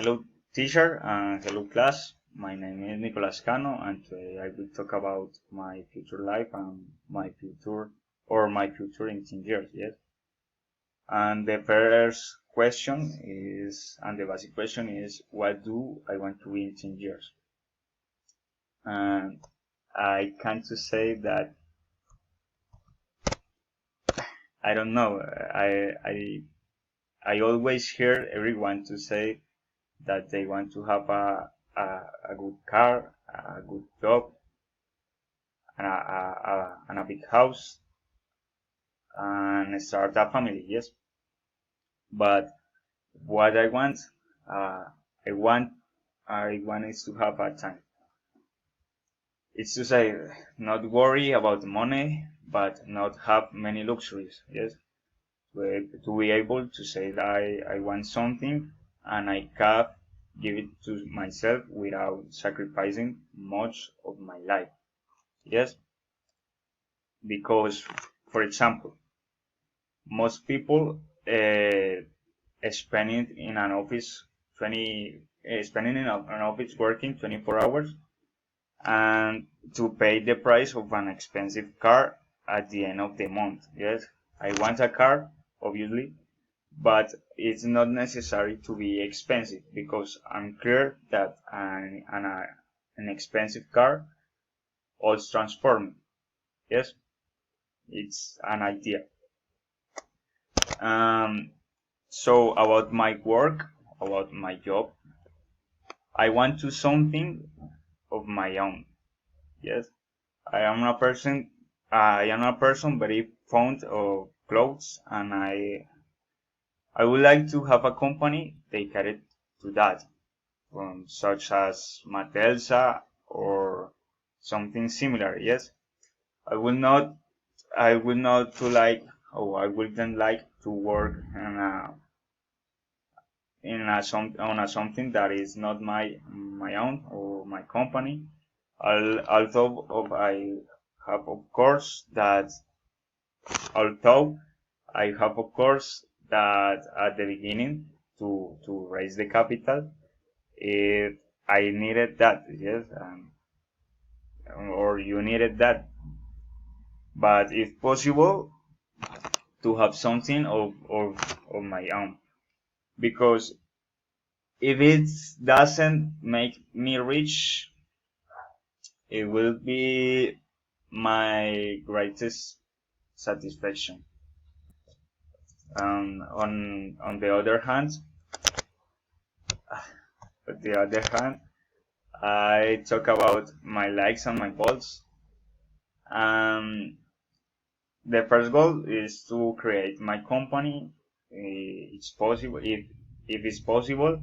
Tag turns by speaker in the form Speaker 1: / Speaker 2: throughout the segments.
Speaker 1: Hello teacher and hello class. My name is Nicolas Cano and today I will talk about my future life and my future in 10 years, yes. And the first question is, and the basic question is, what do I want to be in 10 years? And I can to say that I don't know. I always hear everyone to say that they want to have a good car, a good job, and a big house, and start a family. Yes, but what uh, I want, I want is to have a time. It's to say, not worry about money, but not have many luxuries. Yes, to be able to say that I want something and I can give it to myself without sacrificing much of my life. Yes, because, for example, most people spending in an office 20 spending in an office working 24 hours and to pay the price of an expensive car at the end of the month. Yes, I want a car, obviously, but it's not necessary to be expensive because I'm clear that an expensive car also transform me. Yes, it's an idea. Um, so about my work, about my job, I want to something of my own. Yes, I am a person very fond of clothes, and I would like to have a company dedicated to that, such as Matelsa or something similar. Yes, I will not, I will not to like, or I wouldn't like to work on a something that is not my own or my company. Although I have of course that although I have of course that at the beginning to raise the capital, if I needed that, yes, or you needed that, but if possible to have something of my own, because if it doesn't make me rich, it will be my greatest satisfaction. On the other hand, I talk about my likes and my faults. Um, the first goal is to create my company. It's possible if it's possible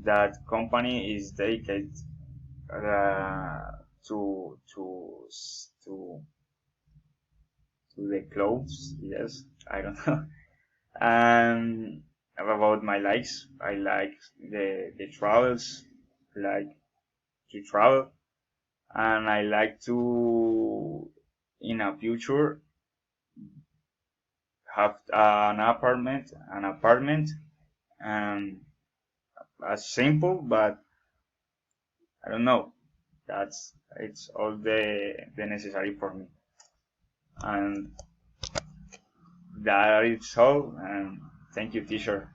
Speaker 1: that company is dedicated uh, to to to the clothes. Yes, I don't know. And about my likes, I like the travels, like to travel, and I like to in a future have an apartment, and as simple, but I don't know. That's it's all the necessary for me, and that is all. And thank you, teacher.